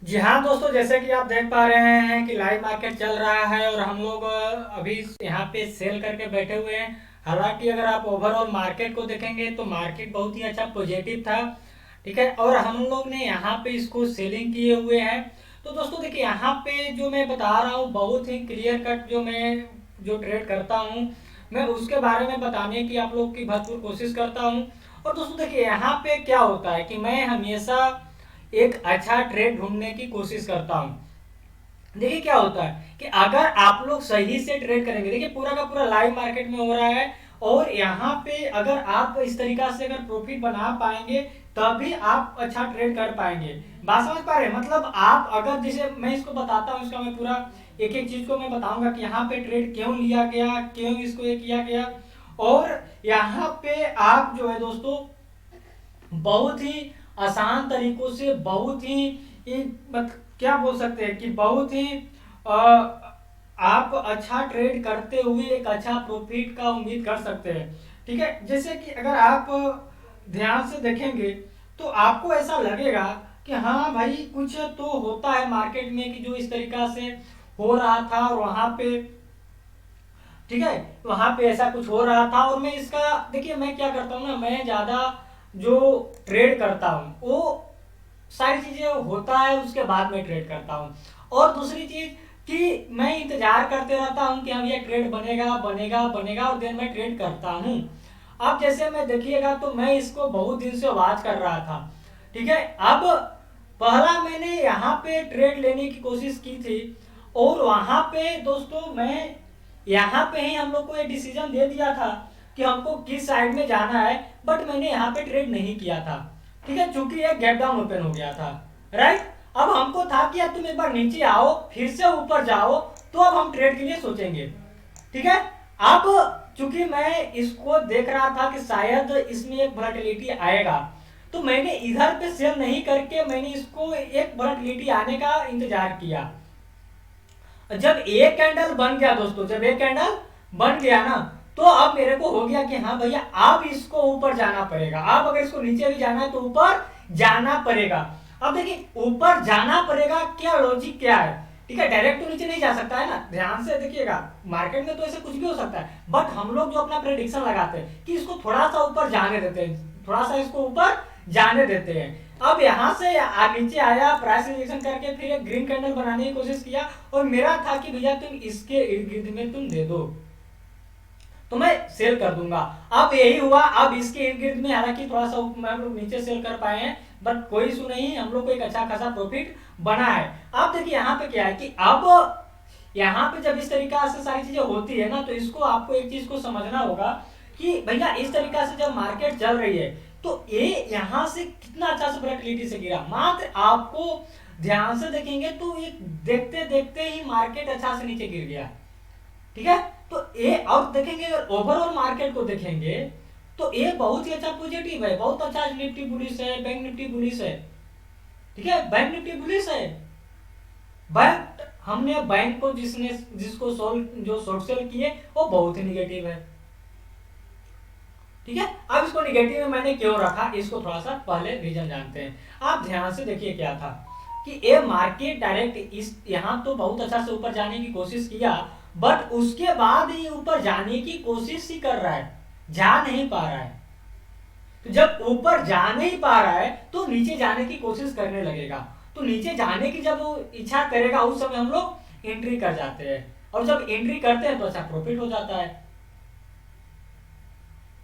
जी हाँ दोस्तों, जैसे कि आप देख पा रहे हैं कि लाइव मार्केट चल रहा है और हम लोग अभी यहाँ पे सेल करके बैठे हुए हैं। हालांकि अगर आप ओवरऑल मार्केट को देखेंगे तो मार्केट बहुत ही अच्छा पॉजिटिव था। ठीक है, और हम लोग ने यहाँ पे इसको सेलिंग किए हुए हैं। तो दोस्तों देखिए, यहाँ पे जो मैं बता रहा हूँ बहुत ही क्लियर कट, जो ट्रेड करता हूँ मैं उसके बारे में बताने की आप लोग की भरपूर कोशिश करता हूँ। और दोस्तों देखिए, यहाँ पे क्या होता है कि मैं हमेशा एक अच्छा ट्रेड ढूंढने की कोशिश करता हूँ। देखिए क्या होता है कि अगर आप लोग सही से ट्रेड करेंगे, देखिए पूरा का पूरा लाइव मार्केट में हो रहा है, और यहाँ पे अगर आप इस तरीका से अगर प्रॉफिट बना पाएंगे तभी आप अच्छा ट्रेड कर पाएंगे। बात समझ पा रहे हैं? मतलब आप अगर, जैसे मैं इसको बताता हूँ, इसका मैं पूरा एक एक चीज को मैं बताऊंगा कि यहाँ पे ट्रेड क्यों लिया गया, क्यों इसको ये किया गया। और यहाँ पे आप जो है दोस्तों बहुत ही आसान तरीकों से, बहुत ही क्या बोल सकते हैं कि बहुत ही अ, आप अच्छा ट्रेड करते हुए एक अच्छा प्रॉफिट का उम्मीद कर सकते हैं। ठीक है, जैसे कि अगर आप ध्यान से देखेंगे तो आपको ऐसा लगेगा कि हाँ भाई कुछ तो होता है मार्केट में, कि जो इस तरीका से हो रहा था और वहां पे, ठीक है, वहां पे ऐसा कुछ हो रहा था। और मैं इसका, देखिए मैं क्या करता हूँ ना, मैं ज्यादा जो ट्रेड करता हूँ वो सारी चीजें होता है उसके बाद में ट्रेड करता हूँ। और दूसरी चीज कि मैं इंतजार करते रहता हूँ कि हम ये ट्रेड बनेगा बनेगा बनेगा, और देन मैं ट्रेड करता हूँ। अब जैसे मैं देखिएगा तो मैं इसको बहुत दिन से वॉच कर रहा था। ठीक है, अब पहला मैंने यहाँ पे ट्रेड लेने की कोशिश की थी, और वहां पे दोस्तों मैं यहाँ पे ही हम लोग को एक डिसीजन दे दिया था कि हमको किस साइड में जाना है, बट मैंने यहाँ पे ट्रेड नहीं किया था। ठीक है, चूंकि एक गैप डाउन ओपन हो गया था। राइट, अब हमको था कि यार तुम एक बार नीचे आओ फिर से ऊपर जाओ, तो अब हम ट्रेड के लिए सोचेंगे। ठीक है, अब चूंकि मैं इसको देख रहा था कि शायद इसमें एक वोलेटिलिटी आएगा, तो मैंने इधर पे सेल नहीं करके मैंने इसको एक वोलेटिलिटी आने का इंतजार किया। जब एक कैंडल बन गया दोस्तों, जब एक कैंडल बन गया ना, तो अब मेरे को हो गया कि हाँ भैया अब इसको ऊपर जाना पड़ेगा। अब अगर इसको नीचे भी जाना है तो ऊपर जाना पड़ेगा। अब देखिए ऊपर जाना पड़ेगा, क्या लॉजिक क्या है? ठीक है, डायरेक्ट तो नीचे नहीं जा सकता है ना, ध्यान से देखिएगा। मार्केट में तो ऐसे कुछ भी हो सकता है, बट हम लोग जो अपना प्रेडिक्शन लगाते हैं कि इसको थोड़ा सा ऊपर जाने देते हैं, थोड़ा सा इसको ऊपर जाने देते हैं। अब यहाँ से नीचे आया, प्राइस रिजेक्शन करके फिर एक ग्रीन कैंडल बनाने की कोशिश किया, और मेरा था कि भैया तुम इसके इर्द गिर्द में तुम दे दो तो मैं सेल कर दूंगा। अब यही हुआ, अब इसके इर्द गिर्द में हालांकि थोड़ा सा हम लोग नीचे सेल कर पाए हैं, बट कोई इशू नहीं, हम लोग को एक अच्छा खासा प्रॉफिट बना है। अब देखिए यहाँ पे क्या है कि अब यहाँ पे जब इस तरीका से सारी चीजें होती है ना, तो इसको आपको एक चीज को समझना होगा कि भैया इस तरीका से जब मार्केट चल रही है तो ये यहाँ से कितना अच्छा से वोलेटिलिटी से गिरा। मात्र आपको ध्यान से देखेंगे तो ये देखते देखते ही मार्केट अच्छा से नीचे गिर गया। ठीक है, तो ये और देखेंगे, अगर ओवरऑल मार्केट को देखेंगे तो ये बहुत ही अच्छा पॉजिटिव है, बहुत अच्छा निफ्टी बुलिश है, बैंक निफ्टी बुलिश है। ठीक है, बैंक निफ्टी बुलिश है, बट हमने बैंक को जिसको जो शॉर्ट सेल किए वो बहुत ही निगेटिव है। ठीक है, अब इसको निगेटिव में मैंने क्यों रखा, इसको थोड़ा सा पहले रीजन जानते हैं। आप ध्यान से देखिए क्या था कि ये मार्केट डायरेक्ट इस यहाँ तो बहुत अच्छा से ऊपर जाने की कोशिश किया, बट उसके बाद ये ऊपर जाने की कोशिश ही कर रहा है, जा नहीं पा रहा है। तो जब ऊपर जा नहीं पा रहा है तो नीचे जाने की कोशिश करने लगेगा, तो नीचे जाने की जब वो इच्छा करेगा उस समय हम लोग एंट्री कर जाते हैं, और जब एंट्री करते हैं तो अच्छा प्रॉफिट हो जाता है।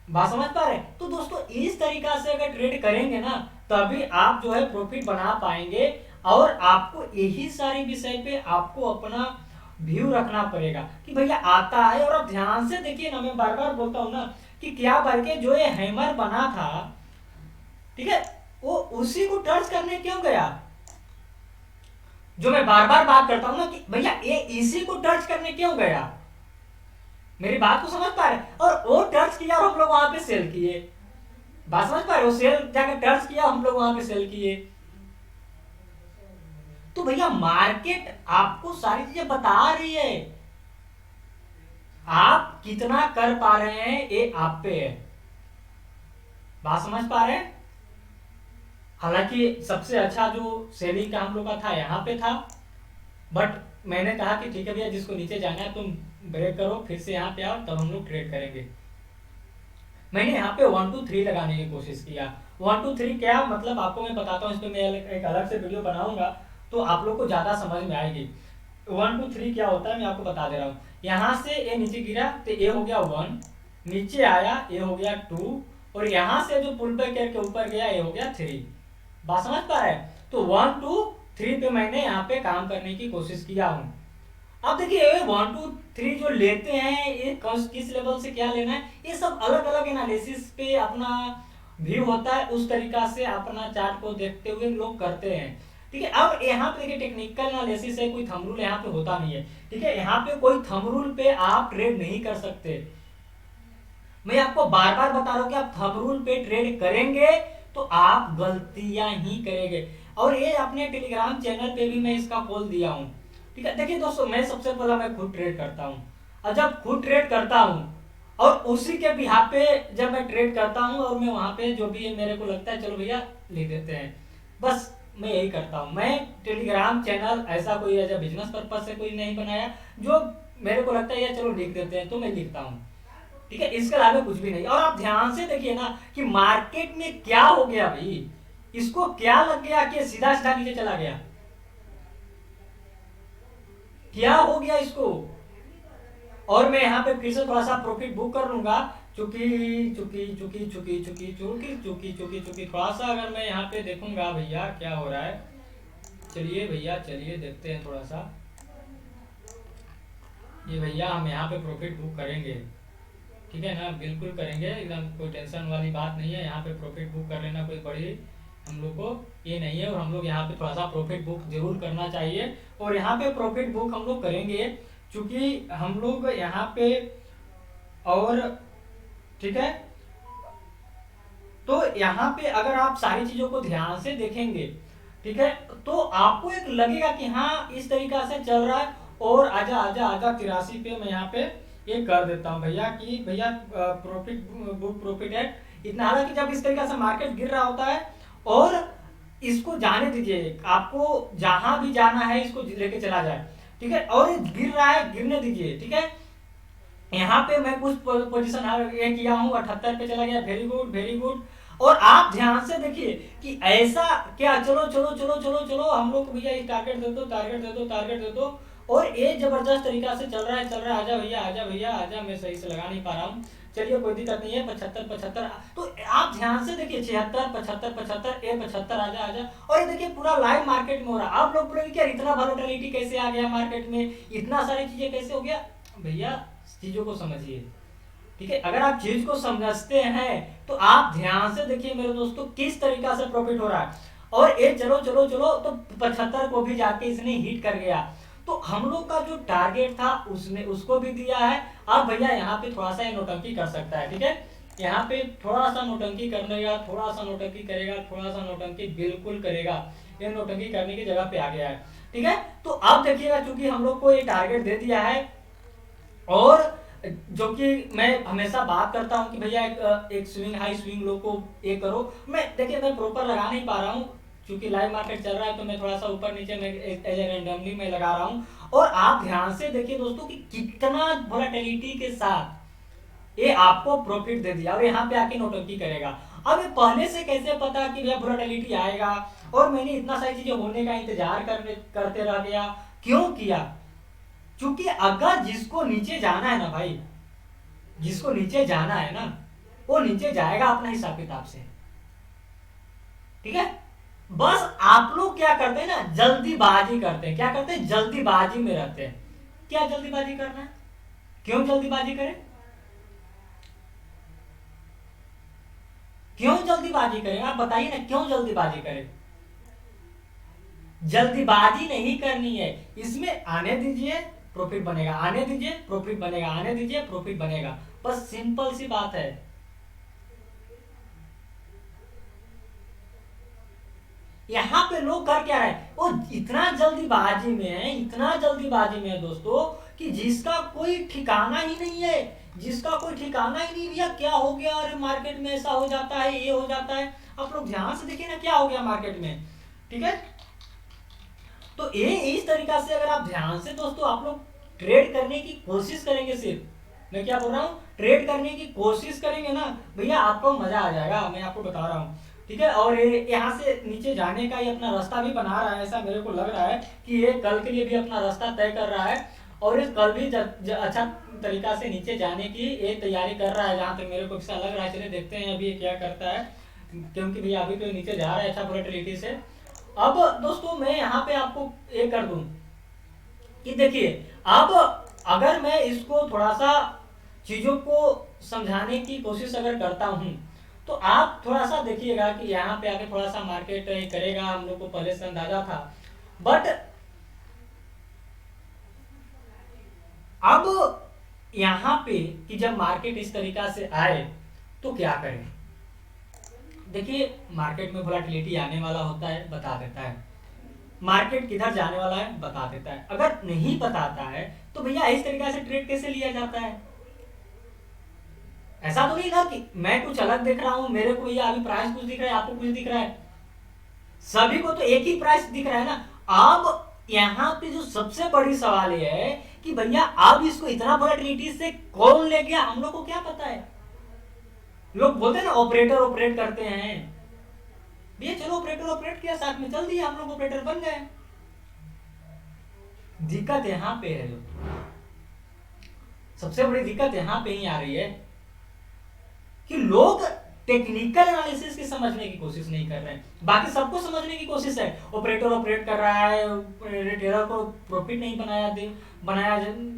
बात समझ पा रहे? तो दोस्तों इस तरीका से अगर ट्रेड करेंगे ना तभी आप जो है प्रॉफिट बना पाएंगे। और आपको यही सारी विषय पे आपको अपना व्यू रखना पड़ेगा कि भैया आता है। और आप ध्यान से देखिए ना, मैं बार बार बोलता हूं ना कि क्या करके जो ये हैमर बना था, ठीक है, वो उसी को टच करने क्यों गया? जो मैं बार बार बात करता हूं ना कि भैया ये इसी को टच करने क्यों गया? मेरी बात को समझ पा रहे? और वो टच किया और हम लोग वहां पे सेल किए। बात समझ पा रहे हो? सेल जाकर टच किया, हम लोग वहां पे सेल किए। तो भैया मार्केट आपको सारी चीजें बता रही है, आप कितना कर पा रहे हैं ये आप पे है। बात समझ पा रहे हैं? हालांकि सबसे अच्छा जो सेलिंग का हम लोग का था यहाँ पे था, बट मैंने कहा कि ठीक है भैया, जिसको नीचे जाना है तुम ब्रेक करो, फिर से यहाँ पे आओ, तब हम लोग ट्रेड करेंगे। मैंने यहाँ पे 1 2 3 लगाने की कोशिश किया। 1 2 3 क्या मतलब आपको मैं बताता हूँ, इस पर मैं एक अलग से वीडियो बनाऊंगा तो आप लोग को ज्यादा समझ में आएगी। 1 2 3 क्या होता है मैं आपको बता दे रहा हूँ। यहाँ से ए नीचे गिरा तो ए हो गया 1, नीचे आया ए हो गया 2, और यहाँ से जो पुल बैक करके ऊपर गया ए हो गया 3। बात समझ पा रहे हैं? तो 1 2 3 पे मैंने यहाँ पे काम करने की कोशिश किया हूँ। अब देखिए 1 2 3 जो लेते हैं ये किस लेवल से क्या लेना है, ये सब अलग अलग एनालिसिस पे अपना व्यू होता है, उस तरीका से अपना चार्ट को देखते हुए लोग करते हैं। ठीक है, अब यहाँ पे देखिए टेक्निकल एनालिसिस है, कोई थंब रूल यहाँ पे होता नहीं है। ठीक है, यहाँ पे कोई थंब रूल पे आप ट्रेड नहीं कर सकते। मैं आपको बार बार बता रहा हूँ कि आप थंब रूल पे ट्रेड करेंगे तो आप गलतियां ही करेंगे। और ये अपने टेलीग्राम चैनल पे भी मैं इसका खोल दिया हूँ। ठीक है, देखिए दोस्तों, मैं सबसे पहला मैं खुद ट्रेड करता हूँ, और जब खुद ट्रेड करता हूँ और उसी के बिहाफ पे जब मैं ट्रेड करता हूँ और मैं वहां पे जो भी मेरे को लगता है चलो भैया लिख देते हैं, बस मैं यही करता हूँ। मैं टेलीग्राम चैनल ऐसा कोई एज बिजनेस पर्पज से कोई नहीं बनाया, जो मेरे को लगता है यार चलो लिख देते हैं तो मैं लिखता हूँ। ठीक है, इसके अलावा कुछ भी नहीं। और आप ध्यान से देखिए ना कि मार्केट में क्या हो गया भाई, इसको क्या लग गया कि सीधा सीधा नीचे चला गया, क्या हो गया इसको। और मैं यहाँ पे फिर से थोड़ा सा प्रॉफिट बुक कर लूंगा, चूंकि चूंकि चूंकि चूंकि चूंकि चूंकि चूंकि चूंकि चूंकि थोड़ा सा अगर मैं यहाँ पे देखूंगा भैया क्या हो रहा है। चलिए भैया, चलिए देखते हैं थोड़ा सा। ये भैया हम यहाँ पे प्रॉफिट बुक करेंगे, ठीक है ना, बिल्कुल करेंगे, एकदम कोई टेंशन वाली बात नहीं है। यहाँ पे प्रॉफिट बुक कर लेना कोई बड़ी हम लोग को ये नहीं है, और हम लोग यहाँ पे थोड़ा सा प्रॉफिट बुक जरूर करना चाहिए। और यहाँ पे प्रॉफिट बुक हम लोग करेंगे क्योंकि हम लोग यहाँ पे, और ठीक है, तो यहाँ पे अगर आप सारी चीजों को ध्यान से देखेंगे, ठीक है, तो आपको एक लगेगा कि हाँ इस तरीका से चल रहा है। और आजा आजा आजा 83 पे मैं यहाँ पे ये कर देता हूँ भैया कि भैया प्रॉफिट बुक प्रॉफिट है इतना। हालांकि जब इस तरीके से मार्केट गिर रहा होता है, और इसको जाने दीजिए, आपको जहां भी जाना है इसको लेके चला जाए, ठीक है, और ये गिर रहा है गिरने दीजिए। ठीक है, यहाँ पे मैं कुछ पोजीशन ये किया हूँ, 78 पे चला गया, वेरी गुड वेरी गुड। और आप ध्यान से देखिए कि ऐसा क्या, चलो चलो चलो चलो चलो हम लोग भैया ये टारगेट दे दो, टारगेट दे दो, टारगेट दे दो, और ये जबरदस्त तरीका से चल रहा है चल रहा है। आजा भैया आजा भैया आजा, मैं सही से लगा नहीं पा रहा हूँ, चलिए कोई दिक्कत नहीं है। 75 75, तो आप ध्यान से देखिए 76 75 75 ए 75 आजा आजा, और ये देखिए पूरा लाइव मार्केट में हो रहा है। आप लोग बोलेंगे क्या इतना वॉलेटिलिटी कैसे आ गया मार्केट में, इतना सारी चीजें कैसे हो गया। भैया चीजों को समझिए, ठीक है, अगर आप चीज को समझते हैं तो आप ध्यान से देखिए मेरे दोस्तों किस तरीका से प्रॉफिट हो रहा है। और ये चलो चलो चलो तो 75 को भी जाके इसने हिट कर गया। तो हम लोग का जो टारगेट था उसने उसको भी दिया है। अब भैया यहाँ पे थोड़ा सा ये नोटंकी कर सकता है, ठीक है, यहाँ पे थोड़ा सा नोटंकी करेगा, थोड़ा सा नोटंकी करेगा, थोड़ा सा नोटंकी बिल्कुल करेगा, ये नोटंकी करने की जगह पे आ गया है। ठीक है, तो अब देखिएगा चूंकि हम लोग को ये टारगेट दे दिया है, और जो कि मैं हमेशा बात करता हूं कि भैया एक स्विंग हाई स्विंग लो को ये करो। मैं देखिए मैं प्रॉपर लगा नहीं पा रहा हूं क्योंकि लाइव मार्केट चल रहा है, तो मैं थोड़ा सा ऊपर नीचे में एज रैंडमली मैं लगा रहा हूं। और आप ध्यान से देखिए दोस्तों कि कितना वोलेटिलिटी के साथ ये आपको प्रॉफिट दे दिया, और यहाँ पे आके नोटंकी करेगा। अब ये पहले से कैसे पता कि भैया वोलेटिलिटी आएगा, और मैंने इतना सारी चीजें होने का इंतजार करते रह गया, क्यों किया, क्योंकि अगर जिसको नीचे जाना है ना भाई, जिसको नीचे जाना है ना वो नीचे जाएगा अपना हिसाब किताब से। ठीक है, बस आप लोग क्या करते हैं ना, जल्दीबाजी करते हैं। क्या करते हैं, जल्दीबाजी में रहते हैं। क्या जल्दीबाजी करना है, क्यों जल्दीबाजी करें, क्यों जल्दीबाजी करें, आप बताइए ना क्यों जल्दीबाजी करें। जल्दीबाजी नहीं करनी है, इसमें आने दीजिए प्रॉफिट बनेगा, आने दीजिए प्रॉफिट बनेगा, आने दीजिए प्रॉफिट बनेगा, बस सिंपल सी बात है। यहां पे लोग कर क्या रहे, वो इतना जल्दीबाजी में है, इतना जल्दीबाजी में है दोस्तों कि जिसका कोई ठिकाना ही नहीं है, जिसका कोई ठिकाना ही नहीं, भैया क्या हो गया, अरे मार्केट में ऐसा हो जाता है, ये हो जाता है। आप लोग ध्यान से देखिए ना क्या हो गया मार्केट में, ठीक है। तो ये इस तरीका से अगर आप ध्यान से दोस्तों आप लोग ट्रेड करने की कोशिश करेंगे, सिर्फ मैं क्या बोल रहा हूँ, ट्रेड करने की कोशिश करेंगे ना भैया, आपको मजा आ जाएगा, मैं आपको बता रहा हूँ, ठीक है। और ये यहाँ से नीचे जाने का ये अपना रास्ता भी बना रहा है, ऐसा मेरे को लग रहा है कि ये कल के लिए भी अपना रास्ता तय कर रहा है, और ये कल भी अच्छा तरीका से नीचे जाने की ये तैयारी कर रहा है, जहाँ तक मेरे को ऐसा लग रहा है। चलिए देखते हैं अभी ये क्या करता है, क्योंकि भैया अभी तो नीचे जा रहा है अच्छा वोलेटिलिटी से। अब दोस्तों मैं यहाँ पे आपको ये कर दूं कि देखिए, अब अगर मैं इसको थोड़ा सा चीजों को समझाने की कोशिश अगर करता हूं, तो आप थोड़ा सा देखिएगा कि यहाँ पे आके थोड़ा सा मार्केट करेगा, हम लोग को पहले से अंदाजा था, बट अब यहाँ पे कि जब मार्केट इस तरीका से आए तो क्या करें। देखिए मार्केट में वोलेटिलिटी आने वाला होता है, बता देता है, मार्केट किधर जाने वाला है बता देता है। अगर नहीं बताता है तो भैया इस तरीके से ट्रेड कैसे लिया जाता है। ऐसा तो नहीं ना कि मैं कुछ अलग देख रहा हूं, मेरे को भैया अभी प्राइस कुछ दिख रहा है, आपको कुछ दिख रहा है, सभी को तो एक ही प्राइस दिख रहा है ना। अब यहाँ पे जो सबसे बड़ी सवाल यह है कि भैया अब इसको इतना वोलेटिलिटी से कौन ले गया, हम लोग को क्या पता है। लोग बोलते हैं ना ऑपरेटर ऑपरेट करते हैं, भैया चलो ऑपरेटर ऑपरेट किया, साथ में चल दिया, हम लोग ऑपरेटर बन गए। दिक्कत यहां पे है, जो सबसे बड़ी दिक्कत यहां पे ही आ रही है कि लोग टेक्निकल एनालिसिस की समझने की कोशिश नहीं कर रहे हैं। बाकी सबको समझने की कोशिश है, ऑपरेटर ऑपरेट कर रहा है, रिटेलर को प्रॉफिट नहीं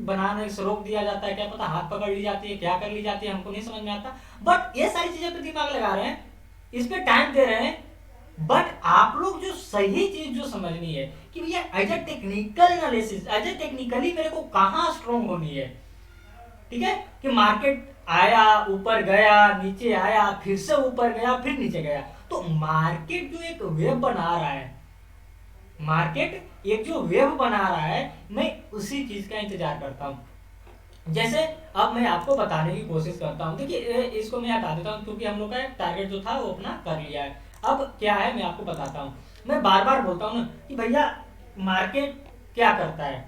बनाने से रोक दिया जाता है, क्या पता हाथ पकड़ ली जाती है, क्या कर ली जाती है, हमको नहीं समझ में आता। बट ये सारी चीजें पे दिमाग लगा रहे हैं, इस पे टाइम दे रहे हैं, बट आप लोग जो सही चीज जो समझनी है कि भैया as a technical analysis, as a technically मेरे को कहां स्ट्रॉन्ग होनी है, ठीक है। कि मार्केट आया, ऊपर गया, नीचे आया, फिर से ऊपर गया, फिर नीचे गया, तो मार्केट जो एक वेव बना रहा है, मार्केट एक जो वेव बना रहा है, मैं उसी चीज का इंतजार करता हूं। जैसे अब मैं आपको बताने की कोशिश करता हूं, देखिए इसको मैं हटा देता हूं क्योंकि हम लोग का टारगेट जो था वो अपना कर लिया है। अब क्या है मैं आपको बताता हूं, मैं बार बार बोलता हूं ना कि भैया मार्केट क्या करता है,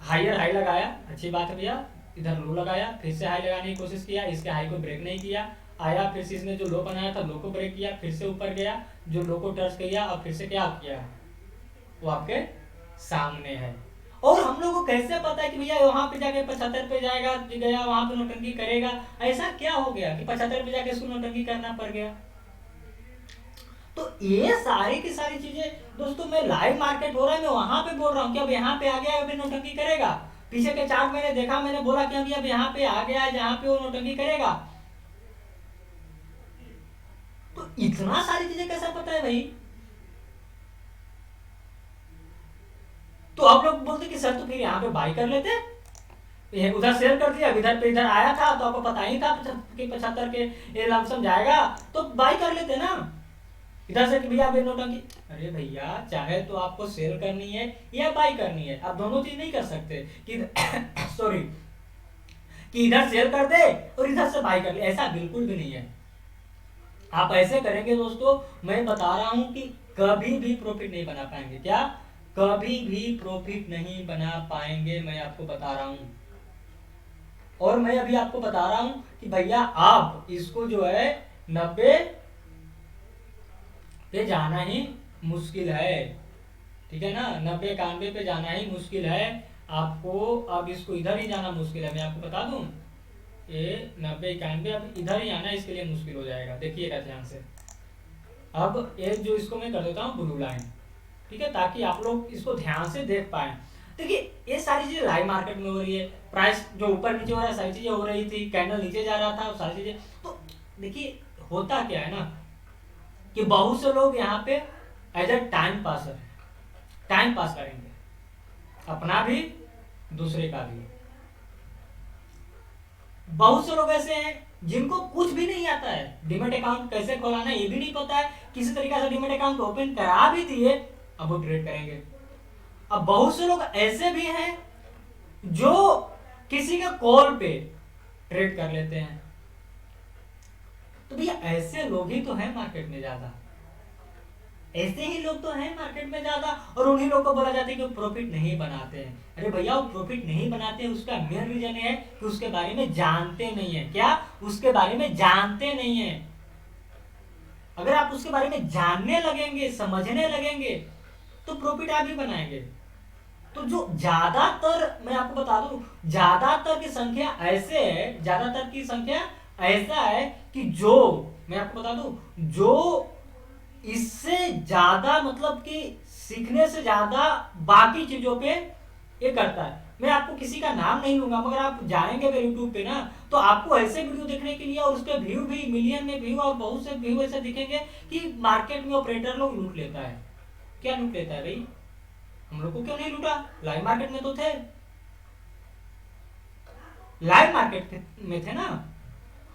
हायर हाई लगाया, अच्छी बात है भैया, इधर लो लगाया, फिर से हाई लगाने की कोशिश किया, इसके हाई को ब्रेक नहीं किया, आया, फिर से इसने जो लो बनाया था लो को ब्रेक किया, फिर से ऊपर गया, जो लो को टच किया, और फिर से क्या किया, वो आपके सामने है। और हम लोग को कैसे पता है कि भैया वहां पे जाके 75 पे जाएगा, गया वहां पे नौटंकी करेगा, ऐसा क्या हो गया कि 75 पे जाके इसको नौटंकी करना पड़ गया। तो ये सारी की सारी चीजें दोस्तों, मैं लाइव मार्केट हो रहा है, मैं वहां पे बोल रहा हूँ कि अब यहाँ पे आ गया, अभी नौटंकी करेगा। पीछे के चार्ट मैंने देखा, मैंने बोला कि अभी अब यहाँ पे आ गया है जहां पे वो नौटंकी करेगा। तो इतना सारी चीजें कैसे पता है भाई। तो आप लोग बोलते कि सर तो फिर यहाँ पे बाई कर लेते, उधर सेल कर दिया, इधर पे इधर आया था तो आपको पता ही था कि 75 के ये लमसम जाएगा, तो बाई कर लेते ना इधर से कि भैया नौटंकी। अरे भैया चाहे तो आपको सेल करनी है या बाई करनी है, आप दोनों चीज नहीं कर सकते कि सॉरी कि इधर सेल कर दे और इधर से बाई कर ले, ऐसा बिल्कुल भी नहीं है। आप ऐसे करेंगे दोस्तों, मैं बता रहा हूं कि कभी भी प्रॉफिट नहीं बना पाएंगे। क्या, कभी भी प्रॉफिट नहीं बना पाएंगे, मैं आपको बता रहा हूं। और मैं अभी आपको बता रहा हूं कि भैया आप इसको जो है 90 पे जाना ही मुश्किल है, ठीक है ना, 90-91 पे जाना ही मुश्किल है आपको। अब इसको इधर ही जाना मुश्किल है, मैं आपको बता दूं, ये 90-91 अब इधर ही आना इसके लिए मुश्किल हो जाएगा। देखिएगा ध्यान से, अब ये जो इसको मैं कर देता हूँ ब्लू लाइन, ठीक है, ताकि आप लोग इसको ध्यान से देख पाए। देखिए ये सारी चीजें लाइव मार्केट में हो रही है, प्राइस जो ऊपर नीचे हो रहा है, सारी चीजें हो रही थी, कैंडल नीचे जा रहा था, सारी चीजें। तो देखिए होता क्या है ना कि बहुत से लोग यहाँ पे एज ए टाइम पास करेंगे, अपना भी दूसरे का भी। बहुत से लोग ऐसे हैं जिनको कुछ भी नहीं आता है, डीमैट अकाउंट कैसे खोलाना ये भी नहीं पता है, किसी तरीके से डीमैट अकाउंट ओपन करा भी दिए, अब वो ट्रेड करेंगे। अब बहुत से लोग ऐसे भी हैं जो किसी के कॉल पे ट्रेड कर लेते हैं, तो भैया ऐसे लोग ही तो हैं मार्केट में ज्यादा, ऐसे ही लोग तो हैं मार्केट में ज्यादा, और उन्हीं लोग को बोला जाता है कि वो प्रॉफिट नहीं बनाते हैं। अरे भैया वो प्रॉफिट नहीं बनाते हैं, उसका मेन रीजन है कि उसके बारे में जानते नहीं है। क्या? उसके बारे में जानते नहीं है। अगर आप उसके बारे में जानने लगेंगे, समझने लगेंगे, तो प्रॉफिट आप ही बनाएंगे। तो जो ज्यादातर, मैं आपको बता दूं, ज्यादातर की संख्या ऐसे है, ज्यादातर की संख्या ऐसा है कि जो, मैं आपको बता दूं, जो इससे ज्यादा मतलब कि सीखने से ज्यादा बाकी चीजों पे ये करता है। मैं आपको किसी का नाम नहीं लूंगा, मगर आप जाएंगे अगर यूट्यूब पे ना, तो आपको ऐसे वीडियो देखने के लिए, और उस पर व्यू भी मिलियन में व्यू, और बहुत से व्यू ऐसे दिखेंगे कि मार्केट में ऑपरेटर लोग लूट लेता है। क्या लूट लेता है भाई? हम लोग को क्यों नहीं लूटा? लाइव मार्केट में तो थे, लाइव मार्केट में थे ना।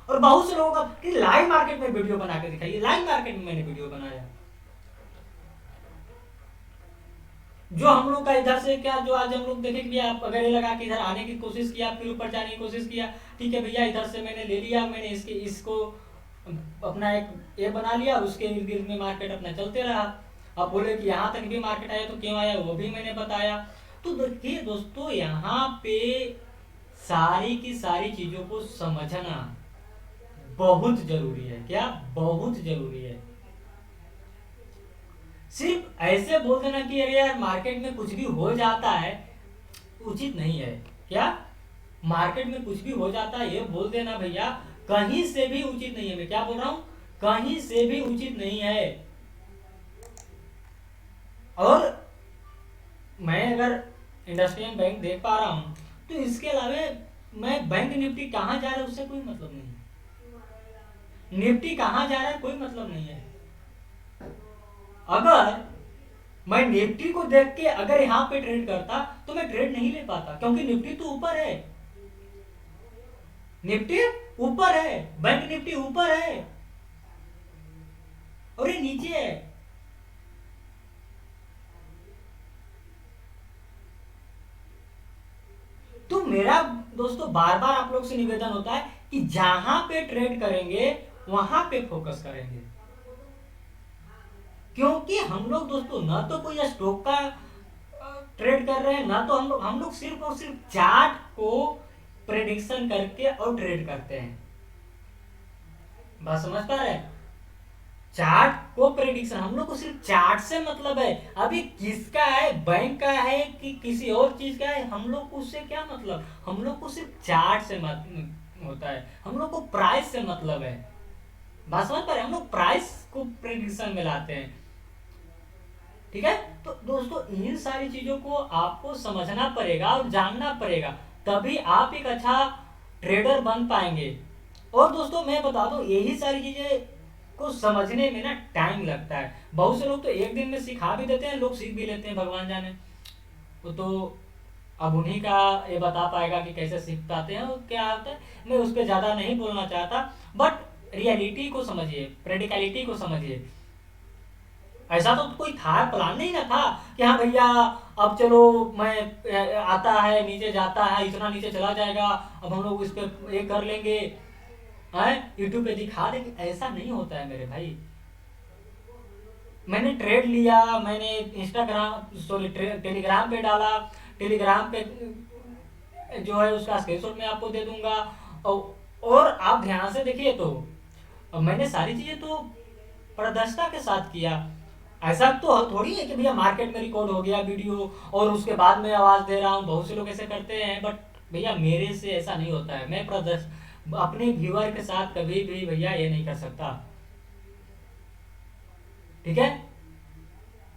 और बहुत से लोगों का कि लाइव मार्केट में वीडियो बना के दिखाइए, लाइव मार्केट में मैंने वीडियो बनाया। जो हम लोग का इधर से क्या, जो आज हम लोग देखें कि आप अगर लगा के इधर आने की कोशिश किया, फिर ऊपर जाने की कोशिश किया, ठीक है भैया इधर से मैंने ले लिया, मैंने इसको अपना एक ये बना लिया, उसके इर्द गिर्द में मार्केट अपना चलते रहा। अब बोले कि यहाँ तक भी मार्केट आया, तो क्यों आया वो भी मैंने बताया। तो देखिए दोस्तों, यहाँ पे सारी की सारी चीजों को समझना बहुत जरूरी है। क्या? बहुत जरूरी है। सिर्फ ऐसे बोल देना कि अरे यार मार्केट में कुछ भी हो जाता है, उचित नहीं है। क्या? मार्केट में कुछ भी हो जाता है ये बोल देना भैया, कहीं से भी उचित नहीं है। मैं क्या बोल रहा हूं? कहीं से भी उचित नहीं है। और मैं अगर इंडस्ट्रियल बैंक देख पा रहा हूं, तो इसके अलावा मैं बैंक निफ्टी कहां जा रहा है उससे कोई मतलब नहीं है। निफ्टी कहां जा रहा है कोई मतलब नहीं है। अगर मैं निफ्टी को देख के अगर यहां पे ट्रेड करता, तो मैं ट्रेड नहीं ले पाता, क्योंकि निफ्टी तो ऊपर है, निफ्टी ऊपर है, बैंक निफ्टी ऊपर है और ये नीचे है। तो मेरा दोस्तों बार बार आप लोग से निवेदन होता है कि जहां पे ट्रेड करेंगे वहां पे फोकस करेंगे, क्योंकि हम लोग दोस्तों ना तो कोई स्टॉक का ट्रेड कर रहे हैं, ना तो हम लोग सिर्फ और सिर्फ चार्ट को प्रेडिक्शन करके और ट्रेड करते हैं। बात समझ पा रहे हैं? चार्ट को प्रेडिक्शन, हम लोग को सिर्फ चार्ट से मतलब है। अभी किसका है, बैंक का है कि किसी और चीज का है, हम लोग को उससे क्या मतलब। हम लोग को सिर्फ चार्ट से होता है, हम लोग को प्राइस से मतलब है। बात समझ पा रहे हैं? हम लोग प्राइस को प्रेडिक्शन में लाते हैं। ठीक है? तो दोस्तों इन सारी चीजों को आपको समझना पड़ेगा और जानना पड़ेगा, तभी आप एक अच्छा ट्रेडर बन पाएंगे। और दोस्तों मैं बता दूं, यही सारी चीजें को समझने में ना टाइम लगता है। बहुत से लोग तो एक दिन में सिखा भी देते हैं, लोग सीख भी लेते हैं, भगवान जाने। वो तो अब उन्हीं का ये बता पाएगा कि कैसे सीख पाते हैं और क्या होता है। मैं उस पर ज्यादा नहीं बोलना चाहता, बट रियलिटी को समझिए, प्रैक्टिकलिटी को समझिए। ऐसा तो कोई था, प्लान नहीं ना था कि हाँ भैया अब चलो मैं आता है, नीचे जाता है, इतना नीचे चला जाएगा, अब हम लोग इस पे ये कर लेंगे, यूट्यूब पे दिखा देंगे। ऐसा नहीं होता है मेरे भाई। मैंने ट्रेड लिया, मैंने इंस्टाग्राम सॉरी टेलीग्राम पे डाला, टेलीग्राम पे जो है उसका स्क्रीनशॉट मैं आपको दे दूंगा। और आप ध्यान से देखिए, तो मैंने सारी चीजें तो पारदर्शिता के साथ किया। ऐसा तो थोड़ी है कि भैया मार्केट में रिकॉर्ड हो गया वीडियो और उसके बाद में आवाज दे रहा हूँ। बहुत से लोग ऐसे करते हैं, बट भैया मेरे से ऐसा नहीं होता है। मैं अपने व्यूअर के साथ कभी भी भैया ये नहीं कर सकता। ठीक है?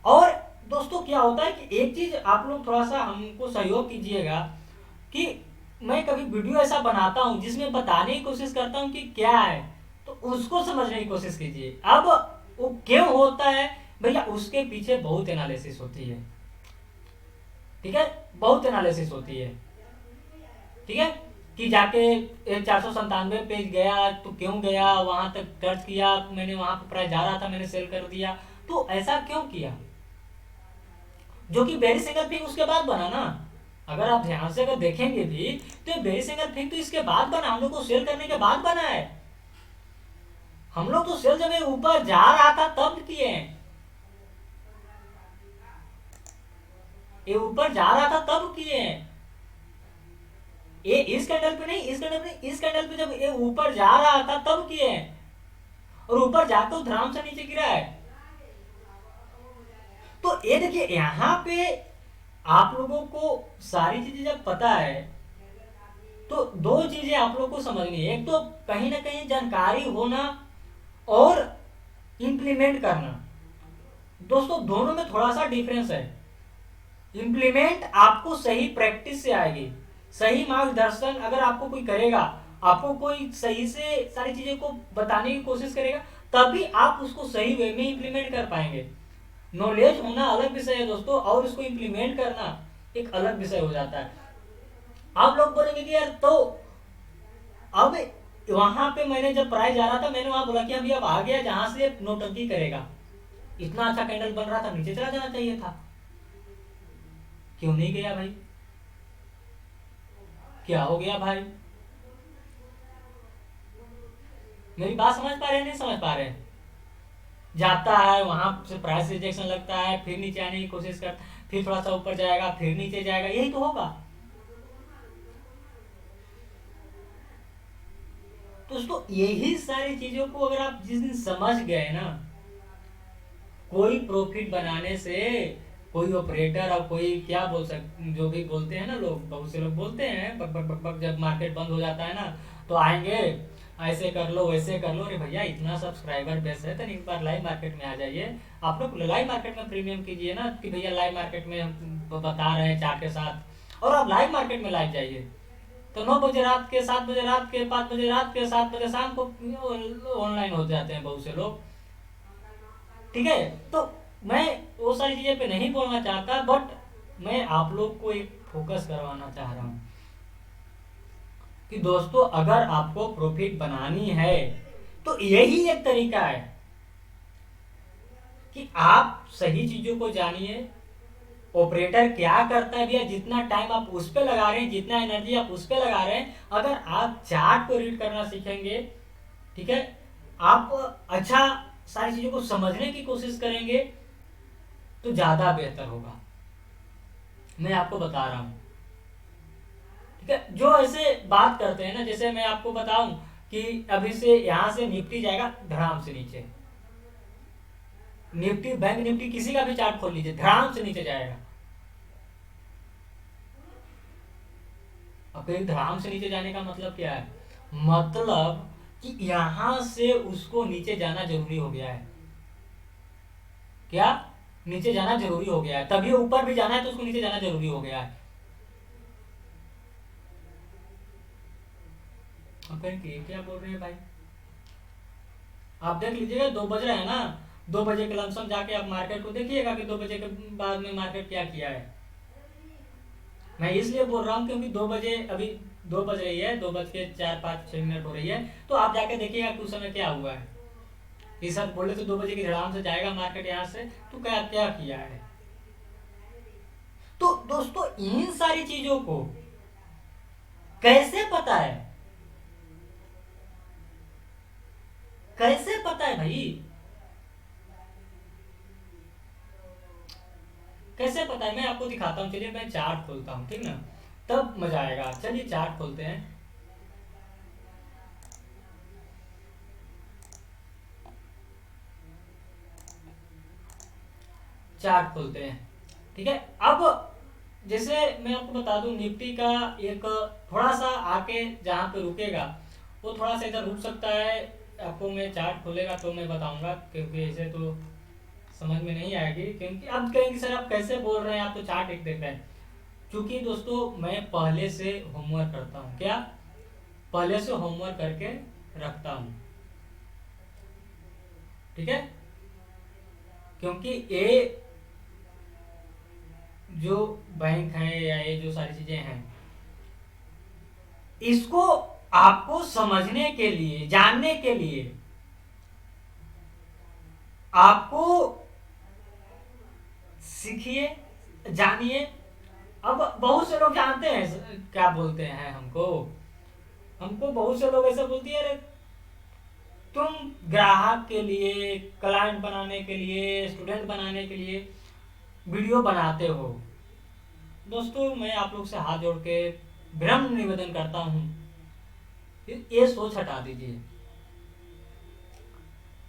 और दोस्तों क्या होता है कि एक चीज आप लोग थोड़ा सा हमको सहयोग कीजिएगा कि मैं कभी वीडियो ऐसा बनाता हूं जिसमें बताने की कोशिश करता हूं कि क्या है, तो उसको समझने की कोशिश कीजिए। अब वो क्यों होता है भैया, उसके पीछे बहुत एनालिसिस होती है। ठीक है? बहुत एनालिसिस होती है। ठीक है? कि जाके 497 पेज गया तो क्यों गया, वहां तक टच किया, मैंने वहां पर प्राइस जा रहा था, मैंने सेल कर दिया, तो ऐसा क्यों किया? जो कि बेरी सिंगल पिक उसके बाद बना ना। अगर आप ध्यान से अगर देखेंगे भी, तो बेरी सिंगल पिक तो इसके बाद बना, हम लोग को सेल करने के बाद बना है। हम लोग तो सेल जब ये ऊपर जा रहा था तब किए हैं, ये ऊपर जा रहा था तब किए हैं। ये इस कैंडल पे नहीं, इस कैंडल पे नहीं, इस कैंडल पे जब ये ऊपर जा रहा था तब किए हैं, और ऊपर जाकर धड़ाम से नीचे गिरा है। तो ये देखिए यहाँ पे आप लोगों को सारी चीजें जब पता है तो दो चीजें आप लोगों को समझनी है। एक तो कहीं ना कहीं जानकारी होना और इंप्लीमेंट करना। दोस्तों दोनों में थोड़ा सा डिफरेंस है। इंप्लीमेंट आपको सही प्रैक्टिस से आएगी, सही मार्गदर्शन अगर आपको कोई करेगा, आपको कोई सही से सारी चीजें को बताने की कोशिश करेगा, तभी आप उसको सही वे में इंप्लीमेंट कर पाएंगे। नॉलेज होना अलग विषय है दोस्तों, और उसको इंप्लीमेंट करना एक अलग विषय हो जाता है। आप लोग बोलेंगे कि यार तो अब वहां पे मैंने जब प्राइस जा रहा था मैंने वहां बोला कि अभी अब आ गया जहां से नोटंकी करेगा, इतना अच्छा कैंडल बन रहा था, नीचे चला जाना चाहिए था, क्यों नहीं गया भाई? क्या हो गया भाई? मेरी बात समझ पा रहे हैं, नहीं समझ पा रहे हैं? जाता है वहां से प्राइस रिजेक्शन लगता है, फिर नीचे आने की कोशिश करता है, फिर थोड़ा सा ऊपर जाएगा, फिर नीचे जाएगा, यही तो होगा दोस्तों। यही सारी चीजों को अगर आप जिस दिन समझ गए ना, कोई प्रॉफिट बनाने से कोई ऑपरेटर और कोई क्या बोल सक जो भी बोलते हैं ना लोग, बहुत से लोग बोलते हैं बक बक बक बक, जब मार्केट बंद हो जाता है ना तो आएंगे, ऐसे कर लो वैसे कर लो। अरे भैया इतना सब्सक्राइबर बेस है तो एक बार लाइव मार्केट में आ जाइए, आप लोग लाइव मार्केट में प्रीमियम कीजिए ना, कि भैया लाइव मार्केट में हम बता रहे हैं चार्ट के साथ, और आप लाइव मार्केट में लाइव जाइए। तो 9 बजे रात के, 7 बजे रात के, 5 बजे रात के, 7 बजे शाम को ऑनलाइन हो जाते हैं बहुत से लोग, ठीक है। तो मैं वो सारी चीजें पे नहीं बोलना चाहता, बट मैं आप लोग को एक फोकस करवाना चाह रहा हूं कि दोस्तों अगर आपको प्रॉफिट बनानी है तो यही एक तरीका है कि आप सही चीजों को जानिए। ऑपरेटर क्या करता है भैया, जितना टाइम आप उस पर लगा रहे हैं, जितना एनर्जी आप उस पर लगा रहे हैं, अगर आप चार्ट को रीड करना सीखेंगे, ठीक है, आप अच्छा सारी चीजों को समझने की कोशिश करेंगे तो ज्यादा बेहतर होगा। मैं आपको बता रहा हूं, ठीक है। जो ऐसे बात करते हैं ना, जैसे मैं आपको बताऊं कि अभी से यहां से निफ्टी जाएगा धड़ाम से नीचे, निफ्टी, बैंक निफ्टी, किसी का भी चार्ट खोल लीजिए, धड़ाम से नीचे जाएगा। अब धड़ाम से नीचे जाने का मतलब क्या है? मतलब कि यहां से उसको नीचे जाना जरूरी हो गया है। क्या? नीचे जाना जरूरी हो गया है, तभी ऊपर भी जाना है तो उसको नीचे जाना जरूरी हो गया है। क्या बोल रहे हैं भाई? आप देख लीजिएगा 2 बज रहे हैं ना, 2 बजे के लमसम जाके आप मार्केट को देखिएगा कि 2 बजे के बाद में मार्केट क्या किया है। मैं इसलिए बोल रहा हूँ क्योंकि 2 बजे, अभी 2 बज रही है, 2 बज के 4-5-6 मिनट हो रही है, तो आप जाके देखिएगा कि उस समय क्या हुआ है। इस साथ बोले तो 2 बजे की धड़ाम से जाएगा मार्केट यहाँ से, तो क्या क्या किया है। तो दोस्तों इन सारी चीजों को कैसे पता है, कैसे पता है भाई, कैसे पता है? मैं आपको दिखाता हूँ, चलिए मैं चार्ट खोलता हूँ, ठीक ना, तब मजा आएगा। चलिए चार्ट खोलते हैं, चार्ट खोलते हैं, ठीक है। अब जैसे मैं आपको बता दूं, निफ्टी का एक थोड़ा सा आके जहां पे रुकेगा वो थोड़ा सा इधर रुक सकता है। आपको मैं चार्ट खोलेगा तो मैं बताऊंगा, क्योंकि ऐसे तो समझ में नहीं आएगी, क्योंकि अब कहेंगे सर आप कैसे बोल रहे हैं, आप तो चार्ट एक देख रहे हैं। क्योंकि दोस्तों मैं पहले से होमवर्क करता हूँ, क्या पहले से होमवर्क करके रखता हूँ, ठीक है। क्योंकि ये जो बैंक है या ये जो सारी चीजें हैं, इसको आपको समझने के लिए, जानने के लिए आपको सीखिए, जानिए। अब बहुत से लोग जानते हैं क्या बोलते हैं हमको, हमको बहुत से लोग ऐसे बोलती है, अरे तुम ग्राहक के लिए, क्लाइंट बनाने के लिए, स्टूडेंट बनाने के लिए वीडियो बनाते हो। दोस्तों मैं आप लोग से हाथ जोड़ के विनम्र निवेदन करता हूँ, ये सोच हटा दीजिए।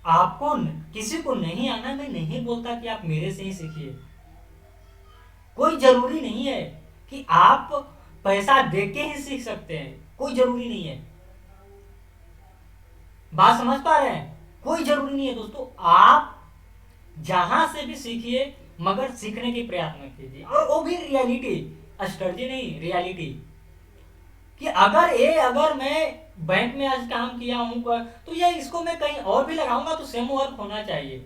आपको किसी को नहीं आना, मैं नहीं बोलता कि आप मेरे से ही सीखिए। कोई जरूरी नहीं है कि आप पैसा देके ही सीख सकते हैं, कोई जरूरी नहीं है। बात समझ पा रहे हैं? कोई जरूरी नहीं है दोस्तों। आप जहां से भी सीखिए, मगर सीखने की प्रयास में कीजिए, और वो भी रियलिटी, स्ट्रेटजी नहीं, रियलिटी। कि अगर मैं बैंक में आज काम किया हूं तो ये इसको मैं कहीं और भी लगाऊंगा तो सेम वर्क होना चाहिए।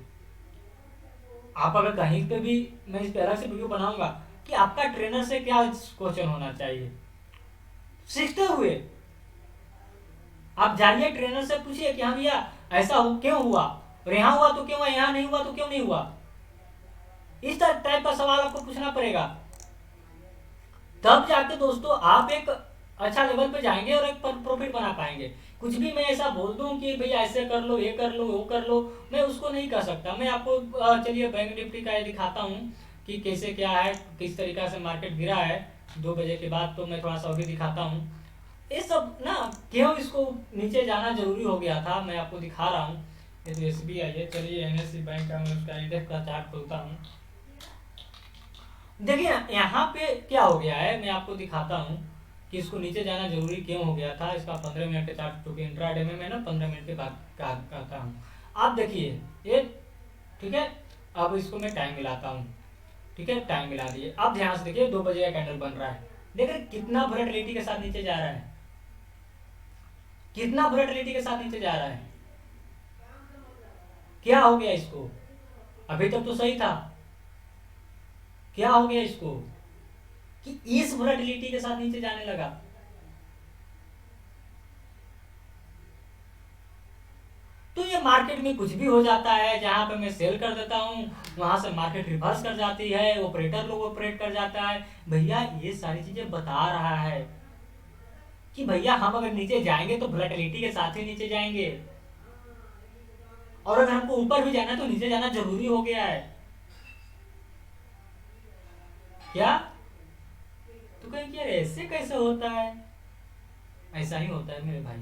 आप अगर कहीं पे भी, मैं इस पे अलग से वीडियो बनाऊंगा कि आपका ट्रेनर से क्या क्वेश्चन होना चाहिए। सीखते हुए आप जाइए, ट्रेनर से पूछिए कि हाँ भैया ऐसा क्यों हुआ, और यहाँ हुआ तो क्यों हुआ, यहाँ नहीं हुआ तो क्यों नहीं हुआ। इस टाइप का सवाल आपको पूछना पड़ेगा, तब जाके दोस्तों आप एक अच्छा लेवल पे जाएंगे और एक प्रॉफिट बना पाएंगे। कुछ भी मैं ऐसा बोल दूं कि भैया ऐसे कर लो, ये कर लो, वो कर लो, मैं उसको नहीं कर सकता। मैं आपको चलिए बैंक निफ्टी का ये दिखाता हूँ कि कैसे क्या है, किस तरीका से मार्केट गिरा है 2 बजे के बाद। तो मैं थोड़ा सा अभी दिखाता हूँ ये सब ना, क्यों इसको नीचे जाना जरूरी हो गया था, मैं आपको दिखा रहा हूँ। ये तो SBI है, चलिए NSE बैंक का मैं उसका इंडेक्स का चार्ट खोलता हूँ। देखिए यहाँ पे क्या हो गया है, मैं आपको दिखाता हूँ कि इसको नीचे जाना जरूरी क्यों हो गया था। इसका 15 मिनट का चार्ट, क्योंकि इंट्राडे में मैं ना 15 मिनट के बाद करता हूँ। आप देखिए ये, ठीक है। अब इसको मैं टाइम मिलाता हूँ, ठीक है, टाइम मिला दिए। अब ध्यान से देखिए 2 बजे का कैंडल बन रहा है, देखिए कितना वोलेटिलिटी के साथ नीचे जा रहा है, कितना वोलेटिलिटी के साथ नीचे जा रहा है। क्या हो गया इसको? अभी तक तो सही था, क्या हो गया इसको कि इस वोलेटिलिटी के साथ नीचे जाने लगा। तो ये मार्केट में कुछ भी हो जाता है, जहां पे मैं सेल कर देता हूं वहां से मार्केट रिवर्स कर जाती है, ऑपरेटर लोग ऑपरेट कर जाता है। भैया ये सारी चीजें बता रहा है कि भैया हम अगर नीचे जाएंगे तो वोलेटिलिटी के साथ ही नीचे जाएंगे, और अगर हमको ऊपर भी जाना है तो नीचे जाना जरूरी हो गया है। क्या तो कहेंगे यार ऐसे कैसे होता है? ऐसा ही होता है मेरे भाई,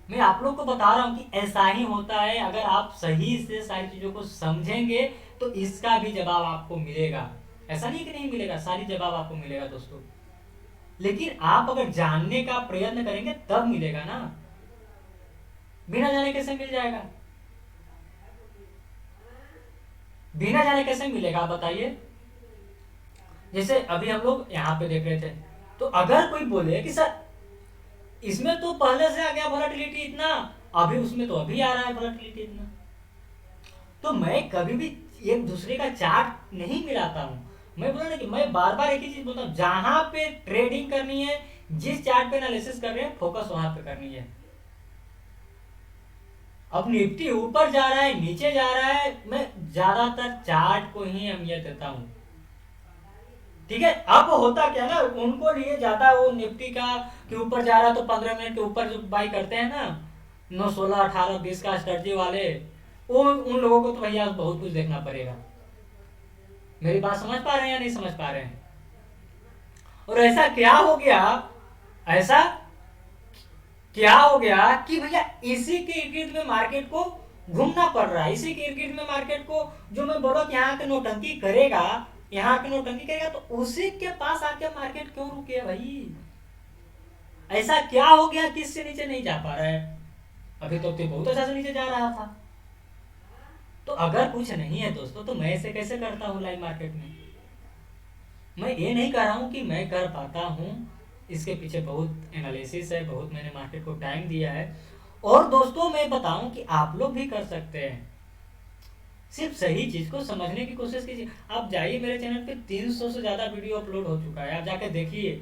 मैं आप लोग को बता रहा हूं कि ऐसा ही होता है। अगर आप सही से सारी चीजों को समझेंगे तो इसका भी जवाब आपको मिलेगा। ऐसा नहीं कि नहीं मिलेगा, सारी जवाब आपको मिलेगा दोस्तों। लेकिन आप अगर जानने का प्रयत्न करेंगे तब मिलेगा ना, बिना जाने कैसे मिल जाएगा? बिना जाने कैसे मिलेगा आप बताइए। जैसे अभी हम लोग यहाँ पे देख रहे थे, तो अगर कोई बोले कि सर इसमें तो पहले से आ गया वोलेटिलिटी इतना, अभी उसमें तो अभी आ रहा है वोलेटिलिटी इतना, तो मैं कभी भी एक दूसरे का चार्ट नहीं मिलाता हूं। मैं बोला ना कि मैं बार बार एक ही चीज बोलता हूँ, जहां पे ट्रेडिंग करनी है, जिस चार्ट पे एनालिसिस कर रहे हैं, फोकस वहां पे करनी है। अब निफ्टी ऊपर जा रहा है, नीचे जा रहा है, मैं ज्यादातर चार्ट को ही अहमियत देता हूं, ठीक है। अब होता क्या ना, उनको लिए ज्यादा वो निफ्टी का कि ऊपर जा रहा है तो 15 मिनट के ऊपर जो बाई करते हैं ना, 9, 16, 18, 20 का स्ट्रेटजी वाले, वो उन लोगों को तो भैया बहुत कुछ देखना पड़ेगा। मेरी बात समझ पा रहे हैं या नहीं समझ पा रहे हैं? और ऐसा क्या हो गया, ऐसा क्या हो गया कि भैया इसी के इर्द गिर्द में मार्केट को घूमना पड़ रहा है, इसी के इर्द गिर्द में मार्केट को, जो मैं बोला कि यहाँ के नौटंकी करेगा, यहाँ के नौटंकी करेगा, तो उसी के पास आके मार्केट क्यों रुके भाई? ऐसा क्या हो गया कि इससे नीचे नहीं जा पा रहा है? अभी तो बहुत अच्छा से नीचे जा रहा था। तो अगर कुछ नहीं है दोस्तों, तो मैं ऐसे कैसे करता हूँ लाइव मार्केट में? मैं ये नहीं कर रहा हूँ कि मैं कर पाता हूँ, इसके पीछे बहुत एनालिसिस है, बहुत मैंने मार्केट को टाइम दिया है। और दोस्तों मैं बताऊं कि आप लोग भी कर सकते हैं, सिर्फ सही चीज को समझने की कोशिश कीजिए। आप जाइए मेरे चैनल पे 300 से ज्यादा वीडियो अपलोड हो चुका है, आप जाके देखिए।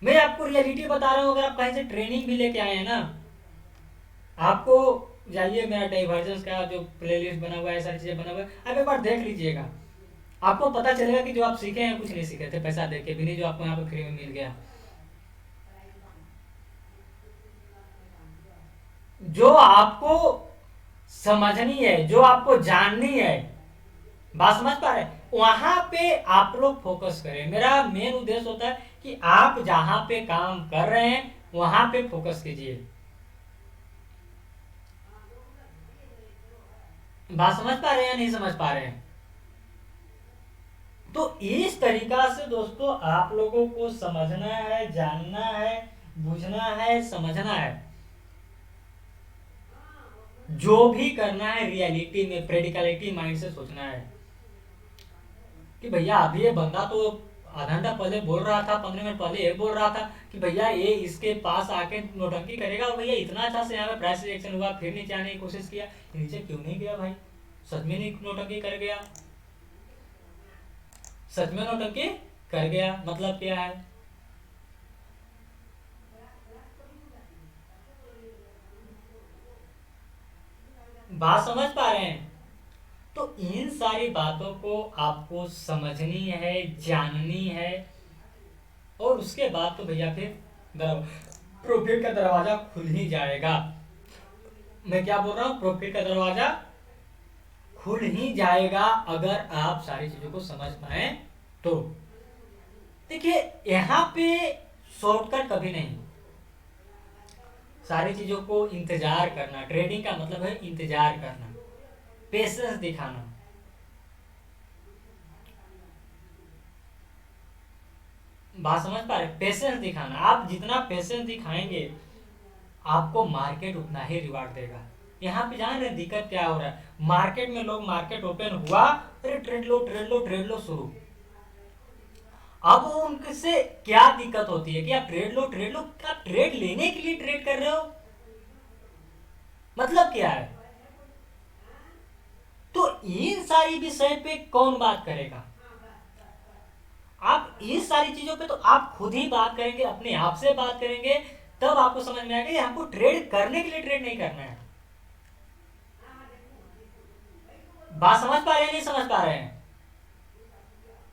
मैं आपको रियलिटी बता रहा हूँ। अगर आप कहीं से ट्रेनिंग भी लेके आए हैं ना, आपको जाइए मेरा डाइवर्जेंस का जो प्लेलिस्ट बना हुआ है, सारी चीजें बना हुआ है, आप एक बार देख लीजिएगा। आपको पता चलेगा कि जो आप सीखे हैं कुछ नहीं सीखे थे पैसा देके भी नहीं, जो आपको यहाँ पे फ्री में मिल गया। जो आपको समझनी है, जो आपको जाननी है, बात समझ पा रहे हैं, वहां पे आप लोग फोकस करें। मेरा मेन उद्देश्य होता है कि आप जहां पे काम कर रहे हैं वहां पे फोकस कीजिए। बात समझ पा रहे हैं या नहीं समझ पा रहे हैं? तो इस तरीका से दोस्तों आप लोगों को समझना है, जानना है, बुझना है, समझना है। जो भी करना है रियलिटी में, प्रैक्टिकलिटी माइंड से सोचना है कि भैया अभी ये बंदा तो आधा घंटा पहले बोल रहा था, 15 मिनट पहले ये बोल रहा था कि भैया ये इसके पास आके नोटंकी करेगा, और भैया इतना अच्छा से यहाँ पे प्राइस रिएक्शन हुआ, फिर नीचे आने की कोशिश किया, नीचे क्यों नहीं गया भाई? सच में नहीं नोटंकी कर गया, सच में नोटंकी कर गया, मतलब क्या है? बात समझ पा रहे हैं? तो इन सारी बातों को आपको समझनी है, जाननी है, और उसके बाद तो भैया फिर प्रॉफिट का दरवाजा खुल ही जाएगा। मैं क्या बोल रहा हूँ? प्रॉफिट का दरवाजा खुल ही जाएगा अगर आप सारी चीजों को समझ पाए तो। देखिए यहाँ पे शॉर्टकट कभी नहीं, सारी चीजों को इंतजार करना। ट्रेडिंग का मतलब है इंतजार करना, पेशेंस दिखाना। बात समझ पा रहे? पेशेंस दिखाना। आप जितना पेशेंस दिखाएंगे आपको मार्केट उतना ही रिवार्ड देगा। यहाँ पे जान रहे दिक्कत क्या हो रहा है? मार्केट में लोग, मार्केट ओपन हुआ, अरे ट्रेड लो ट्रेड लो ट्रेड लो शुरू। अब उनसे क्या दिक्कत होती है कि आप ट्रेड लो ट्रेड लो, आप ट्रेड लेने के लिए ट्रेड कर रहे हो, मतलब क्या है? तो इन सारी विषय पे कौन बात करेगा? आप इस सारी चीजों पे तो आप खुद ही बात करेंगे, अपने आप से बात करेंगे, तब आपको समझ में आएगा कि हमको ट्रेड करने के लिए ट्रेड नहीं करना है। बात समझ पा रहे हैं नहीं समझ पा रहे हैं?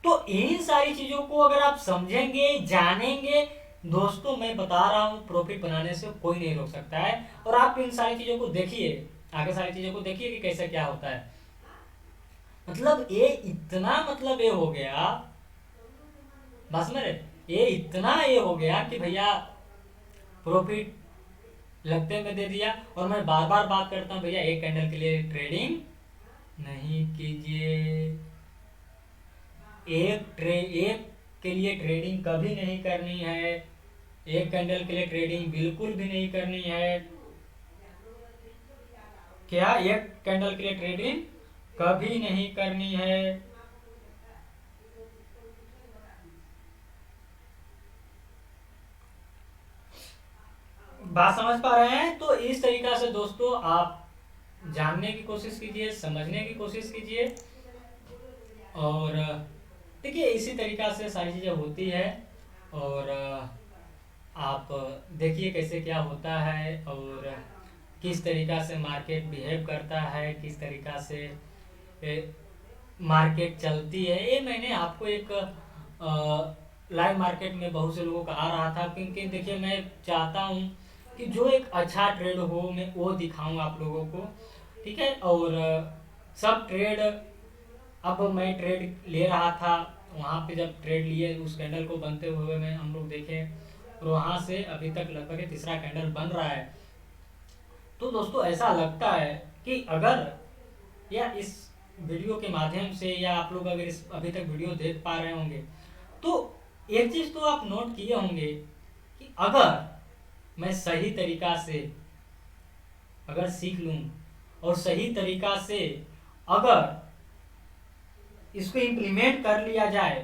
तो इन सारी चीजों को अगर आप समझेंगे, जानेंगे, दोस्तों मैं बता रहा हूं प्रॉफिट बनाने से कोई नहीं रोक सकता है। और आप इन सारी चीजों को देखिए, आगे सारी चीजों को देखिए कि कैसे क्या होता है। मतलब ये इतना, मतलब ये हो गया, बस मेरे ये इतना ये हो गया कि भैया प्रॉफिट लगते में दे दिया। और मैं बार बार बात करता हूं भैया एक कैंडल के लिए ट्रेडिंग नहीं कीजिए। एक के लिए ट्रेडिंग कभी नहीं करनी है। एक कैंडल के लिए ट्रेडिंग बिल्कुल भी नहीं करनी है। क्या? एक कैंडल के लिए ट्रेडिंग कभी नहीं करनी है। बात समझ पा रहे हैं? तो इस तरीका से दोस्तों आप जानने की कोशिश कीजिए, समझने की कोशिश कीजिए, और देखिए इसी तरीका से सारी चीज़ें होती है। और आप देखिए कैसे क्या होता है, और किस तरीका से मार्केट बिहेव करता है, किस तरीका से मार्केट चलती है। ये मैंने आपको एक लाइव मार्केट में बहुत से लोगों को आ रहा था, क्योंकि देखिए मैं चाहता हूँ कि जो एक अच्छा ट्रेड हो मैं वो दिखाऊं आप लोगों को, ठीक है। और सब ट्रेड, अब मैं ट्रेड ले रहा था, वहाँ पे जब ट्रेड लिए उस कैंडल को बनते हुए मैं हम लोग देखे, और वहाँ से अभी तक लगभग तीसरा कैंडल बन रहा है। तो दोस्तों ऐसा लगता है कि अगर या इस वीडियो के माध्यम से, या आप लोग अगर इस अभी तक वीडियो देख पा रहे होंगे, तो एक चीज तो आप नोट किए होंगे कि अगर मैं सही तरीका से अगर सीख लूं और सही तरीका से अगर इसको इम्प्लीमेंट कर लिया जाए,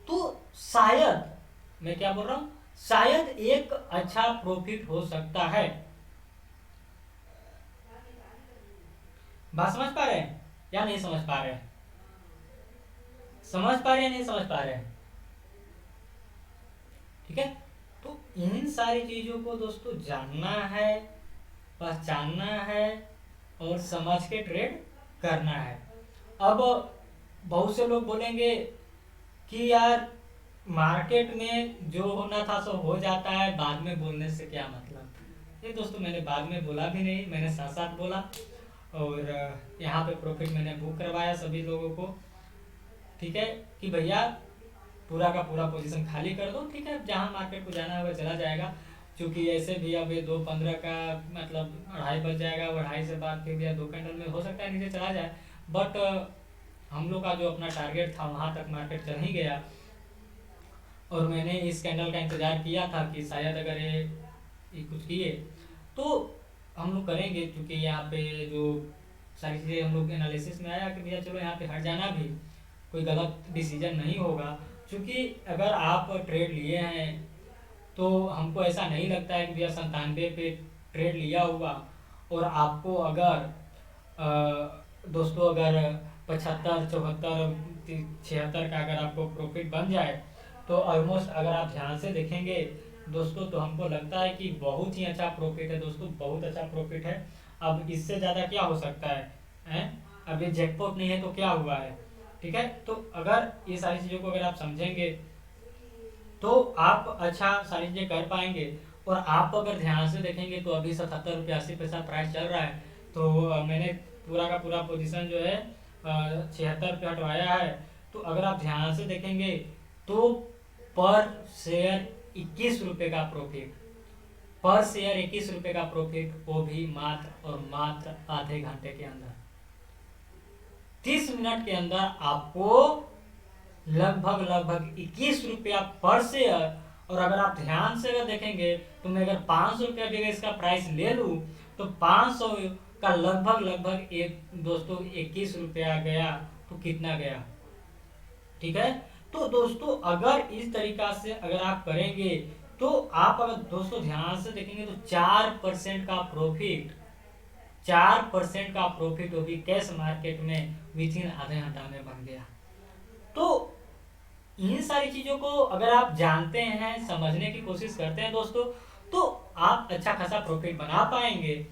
तो शायद, मैं क्या बोल रहा हूं, शायद एक अच्छा प्रॉफिट हो सकता है। बात समझ पा रहे हैं या नहीं समझ पा रहे हैं? समझ पा रहे हैं, नहीं समझ पा रहे हैं? ठीक है। तो इन सारी चीजों को दोस्तों जानना है, पहचानना है, और समझ के ट्रेड करना है। अब बहुत से लोग बोलेंगे कि यार मार्केट में जो होना था सो हो जाता है, बाद में बोलने से क्या मतलब। ये दोस्तों मैंने बाद में बोला भी नहीं, मैंने साथ साथ बोला। और यहाँ पे प्रॉफिट मैंने बुक करवाया सभी लोगों को, ठीक है, कि भैया पूरा का पूरा पोजीशन खाली कर दो, ठीक है, जहाँ मार्केट को जाना होगा चला जाएगा। क्योंकि ऐसे भी अब ये 2:15 का मतलब 2:30 बज जाएगा, और 2:30 से बाद फिर भैया 2 कैंडल में हो सकता है नीचे चला जाए। बट हम लोग का जो अपना टारगेट था वहाँ तक मार्केट चल ही गया, और मैंने इस कैंडल का इंतज़ार किया था कि शायद अगर ये कुछ किए तो हम लोग करेंगे। क्योंकि यहाँ पे जो सारी चीज़ें हम लोग एनालिसिस में आया कि भैया चलो यहाँ पे हट जाना भी कोई गलत डिसीजन नहीं होगा। क्योंकि अगर आप ट्रेड लिए हैं तो हमको ऐसा नहीं लगता है कि भैया 97 पे ट्रेड लिया हुआ और आपको अगर दोस्तों अगर 75, 74, 76 का अगर आपको प्रॉफिट बन जाए तो ऑलमोस्ट अगर आप ध्यान से देखेंगे दोस्तों तो हमको लगता है कि बहुत ही अच्छा प्रॉफिट है दोस्तों, बहुत अच्छा प्रॉफिट है। अब इससे ज़्यादा क्या हो सकता है? अब ये जैकपॉट नहीं है तो क्या हुआ है, ठीक है। तो अगर ये सारी चीज़ों को अगर आप समझेंगे तो आप अच्छा सारी चीज़ें कर पाएंगे। और आप अगर ध्यान से देखेंगे तो अभी 77 रुपये 80 पैसा प्राइस चल रहा है, तो मैंने पूरा का पूरा पोजीशन जो है 76 रुपये हटवाया है। तो अगर आप ध्यान से देखेंगे तो पर शेयर 21 रुपये का प्रॉफिट, पर शेयर 21 रुपये का प्रॉफिट, वो भी मात्र और मात्र आधे घंटे के अंदर, 30 मिनट के अंदर आपको लगभग 21 रुपया पर शेयर। और अगर आप ध्यान से अगर देखेंगे तो मैं अगर 500 रुपया भी अगर इसका प्राइस ले लूँ तो 500 का लगभग एक दोस्तों 21 रुपया गया तो कितना गया, ठीक है। तो दोस्तों अगर इस तरीका से अगर आप करेंगे तो आप अगर दोस्तों ध्यान से देखेंगे तो 4% का प्रॉफिट, 4% का प्रॉफिट वो भी कैश मार्केट में विद इन आधे घंटा में बन गया। तो इन सारी चीजों को अगर आप जानते हैं, समझने की कोशिश करते हैं दोस्तों, तो आप अच्छा खासा प्रॉफिट बना पाएंगे।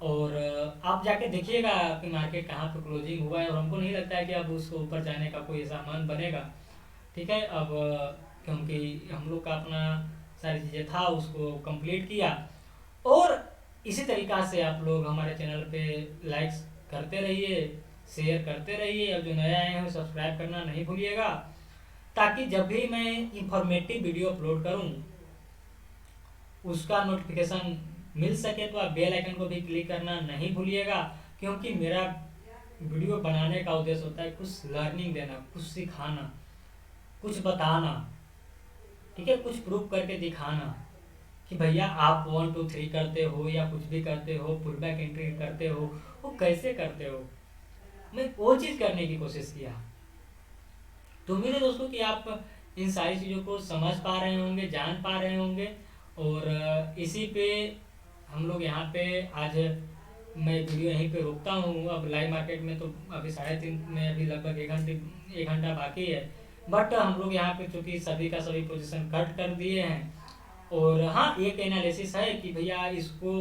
और आप जाके देखिएगा कि मार्केट कहाँ पे क्लोजिंग हुआ है, और हमको नहीं लगता है कि अब उसको ऊपर जाने का कोई ऐसा मन बनेगा, ठीक है। अब क्योंकि हम लोग का अपना सारी चीज़ें था उसको कंप्लीट किया। और इसी तरीका से आप लोग हमारे चैनल पे लाइक्स करते रहिए, शेयर करते रहिए, और जो नए आए हैं सब्सक्राइब करना नहीं भूलिएगा, ताकि जब भी मैं इंफॉर्मेटिव वीडियो अपलोड करूं उसका नोटिफिकेशन मिल सके। तो आप बेल आइकन को भी क्लिक करना नहीं भूलिएगा, क्योंकि मेरा वीडियो बनाने का उद्देश्य होता है कुछ लर्निंग देना, कुछ सिखाना, कुछ बताना, ठीक है, कुछ प्रूफ करके दिखाना कि भैया आप 1 2 3 करते हो या कुछ भी करते हो, पुल बैक एंट्री करते हो, वो कैसे करते हो, मैं वो चीज़ करने की कोशिश किया। तो उम्मीद है दोस्तों कि आप इन सारी चीज़ों को समझ पा रहे होंगे, जान पा रहे होंगे। और इसी पे हम लोग यहाँ पे आज मैं वीडियो यहीं पे रोकता हूँ। अब लाइव मार्केट में तो अभी 3:30 में अभी लगभग 1 घंटा बाकी है। बट हम लोग यहाँ पे चूँकि सभी का सभी पोजीशन कट कर दिए हैं। और हाँ, एक एनालिसिस है कि भैया इसको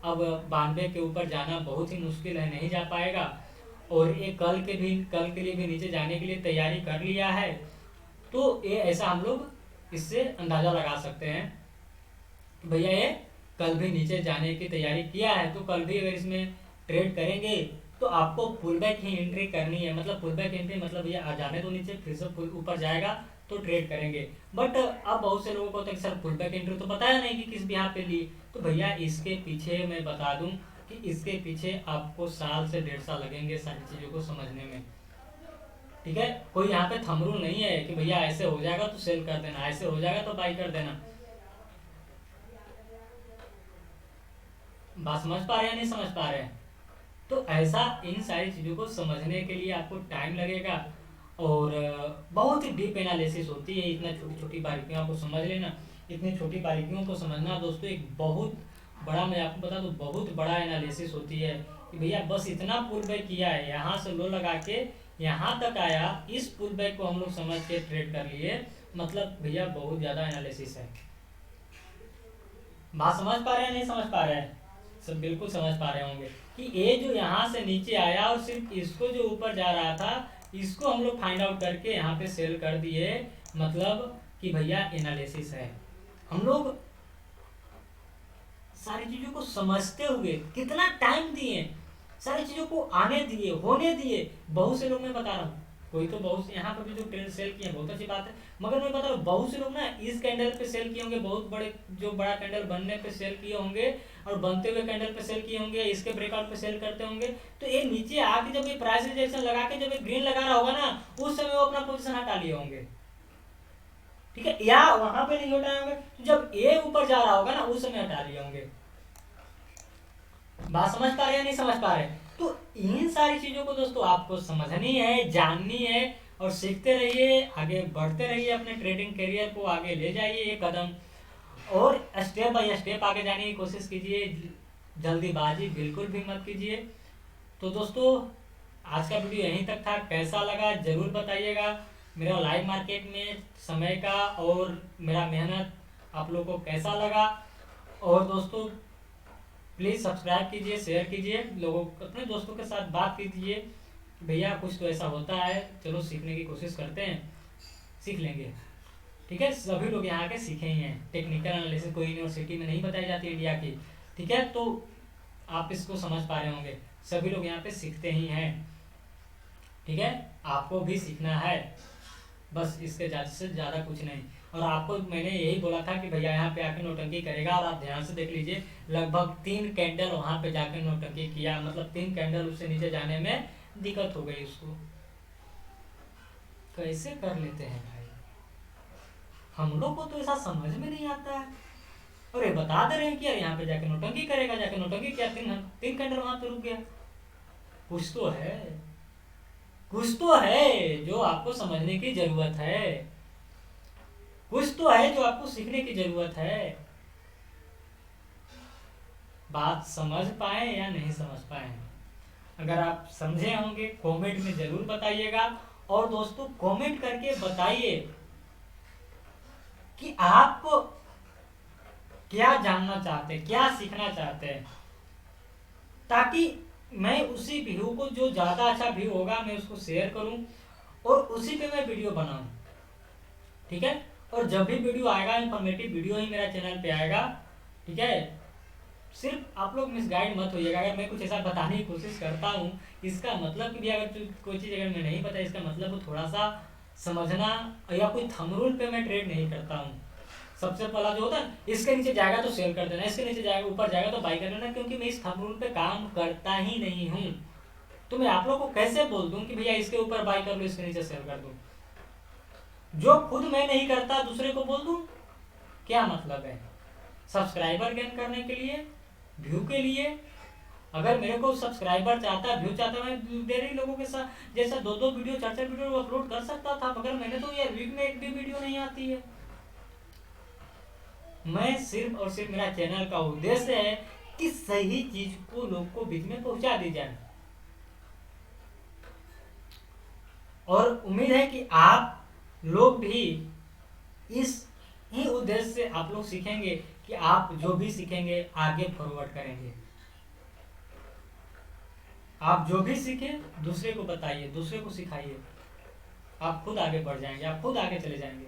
अब 92 के ऊपर जाना बहुत ही मुश्किल है, नहीं जा पाएगा। और ये कल के लिए भी नीचे जाने के लिए तैयारी कर लिया है। तो ये ऐसा हम लोग इससे अंदाज़ा लगा सकते हैं कि भैया ये कल भी नीचे जाने की तैयारी किया है। तो कल भी अगर इसमें ट्रेड करेंगे तो आपको पुल बैक ही एंट्री करनी है। मतलब पुल बैक एंट्री मतलब भैया आ जाने तो नीचे, फिर से ऊपर जाएगा तो ट्रेड करेंगे। बट अब बहुत से लोगों को होता है कि सर पुल बैक एंट्री तो बताया नहीं कि किस बिहार पे ली। तो भैया इसके पीछे मैं बता दूं कि इसके पीछे आपको 1 साल से 1.5 साल लगेंगे सारी चीज़ों को समझने में, ठीक है। कोई यहाँ पे थंब रूल नहीं है कि भैया ऐसे हो जाएगा तो सेल कर देना, ऐसे हो जाएगा तो बाई कर देना। बात समझ पा रहे हैं, नहीं समझ पा रहे हैं? तो ऐसा इन सारी चीज़ों को समझने के लिए आपको टाइम लगेगा। और बहुत ही डीप एनालिसिस होती है। इतना छोटी छोटी बारीकियों को समझ लेना, इतनी छोटी बारीकियों को समझना दोस्तों एक बहुत बड़ा, मैं आपको बता दूं, बहुत बड़ा एनालिसिस होती है कि भैया बस इतना पुल बैक किया है, यहाँ से लो लगा के यहाँ तक आया, इस पुल बैक को हम लोग समझ के ट्रेड कर लिए। मतलब भैया बहुत ज़्यादा एनालिसिस है। बात समझ पा रहे हैं, नहीं समझ पा रहे हैं? सब बिल्कुल समझ पा रहे होंगे कि ये जो यहाँ से नीचे आया और सिर्फ इसको जो ऊपर जा रहा था इसको हम लोग फाइंड आउट करके यहाँ पे सेल कर दिए। मतलब कि भैया एनालिसिस है। हम लोग सारी चीजों को समझते हुए कितना टाइम दिए, सारी चीजों को आने दिए, होने दिए। बहुत से लोग, मैं बता रहा हूँ, कोई तो बहुत यहाँ पर भी जो ट्रेंड सेल किए बहुत अच्छी बात है, मगर मैं बता रहा हूँ बहुत से लोग ना इस कैंडल पे सेल किए होंगे, बहुत बड़े जो बड़ा कैंडल बनने पे सेल किए होंगे, और बनते हुए कैंडल पे सेल किए होंगे, इसके ब्रेकआउट पे सेल करते होंगे। तो ये नीचे आके जब ये प्राइस रिजेक्शन लगा के जब ये ग्रीन लगा रहा होगा ना, उस समय वो अपना पोजिशन हटा लिए होंगे, ठीक है, या वहां पे नहीं हटाए होंगे, तो जब ये ऊपर जा रहा होगा ना उस समय हटा लिए होंगे। बात समझ पा रहे हैं, नहीं समझ पा रहे? तो इन सारी चीजों को दोस्तों आपको समझनी है, जाननी है, और सीखते रहिए, आगे बढ़ते रहिए, अपने ट्रेडिंग करियर को आगे ले जाइए एक कदम, और स्टेप बाय स्टेप आगे जाने की कोशिश कीजिए, जल्दीबाजी बिल्कुल भी मत कीजिए। तो दोस्तों आज का वीडियो यहीं तक था, कैसा लगा जरूर बताइएगा। मेरा लाइव मार्केट में समय का और मेरा मेहनत आप लोगों को कैसा लगा, और दोस्तों प्लीज़ सब्सक्राइब कीजिए, शेयर कीजिए, लोगों अपने दोस्तों के साथ बात कीजिए, भैया कुछ तो ऐसा होता है, चलो सीखने की कोशिश करते हैं, सीख लेंगे, ठीक है। सभी लोग यहाँ के सीखे ही हैं, टेक्निकल एनालिसिस कोई यूनिवर्सिटी में नहीं बताई जाती इंडिया की, ठीक है, तो आप इसको समझ पा रहे होंगे, सभी लोग यहाँ पे सीखते ही हैं, ठीक है, आपको भी सीखना है, बस इसके ज़्यादा से ज़्यादा कुछ नहीं। और आपको मैंने यही बोला था कि भैया यहाँ पे आके नौटंकी करेगा, और आप ध्यान से देख लीजिए, लगभग 3 कैंडल वहाँ पे जाके नौटंकी किया, मतलब 3 कैंडल उससे नीचे जाने में दिक्कत हो गई उसको। कैसे कर लेते हैं भाई, हम लोग को तो ऐसा समझ में नहीं आता है, और ये बता दे रहे हैं कि यार यहाँ पे जाके नौटंकी करेगा, जाके नौटंकी किया, 3 कैंडल वहां पे रुक गया। कुछ तो है, कुछ तो है जो आपको समझने की जरूरत है, कुछ तो है जो आपको सीखने की जरूरत है। बात समझ पाए या नहीं समझ पाए, अगर आप समझे होंगे कमेंट में जरूर बताइएगा, और दोस्तों कमेंट करके बताइए कि आप क्या जानना चाहते हैं, क्या सीखना चाहते हैं, ताकि मैं उसी व्यू को, जो ज्यादा अच्छा व्यू होगा मैं उसको शेयर करूं, और उसी पे मैं वीडियो बनाऊं, ठीक है। और जब भी वीडियो आएगा, इंफॉर्मेटिव वीडियो ही मेरा चैनल पे आएगा, ठीक है। सिर्फ आप लोग मिसगाइड मत होइएगा, अगर मैं कुछ ऐसा बताने की कोशिश करता हूँ, इसका मतलब कि भी अगर कोई चीज़ अगर मैं नहीं पता, इसका मतलब वो थोड़ा सा समझना, या कोई थंबनेल पे मैं ट्रेड नहीं करता हूँ। सबसे पहला जो होता है, इसके नीचे जाएगा तो सेल कर देना, इसके नीचे जाएगा, ऊपर जाएगा तो बाई कर देना, क्योंकि मैं इस थंबनेल पे काम करता ही नहीं हूँ। तो मैं आप लोग को कैसे बोल दूं कि भैया इसके ऊपर बाई कर लो, इसके नीचे सेल कर दो, जो खुद मैं नहीं करता दूसरे को बोल दूं, क्या मतलब है? सब्सक्राइबर गेन करने के लिए, व्यू के लिए, अगर मेरे को सब्सक्राइबर चाहता, व्यू चाहता, मैं डेली लोगों के साथ जैसा 2-2 वीडियो, 4-4 वीडियो अपलोड कर सकता था, मगर मैंने तो यार वीक में एक भी वीडियो नहीं आती है। मैं सिर्फ और सिर्फ, मेरा चैनल का उद्देश्य है कि सही चीज को लोग को बीच में पहुंचा दी जाए, और उम्मीद है कि आप लोग भी इस ही उद्देश्य से आप लोग सीखेंगे, कि आप जो भी सीखेंगे आगे फॉरवर्ड करेंगे। आप जो भी सीखें दूसरे को बताइए, दूसरे को सिखाइए, आप खुद आगे बढ़ जाएंगे, आप खुद आगे चले जाएंगे।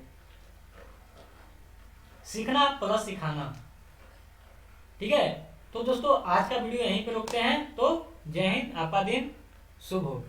सीखना प्लस सिखाना, ठीक है। तो दोस्तों आज का वीडियो यहीं पे रोकते हैं, तो जय हिंद, आपका दिन शुभ हो।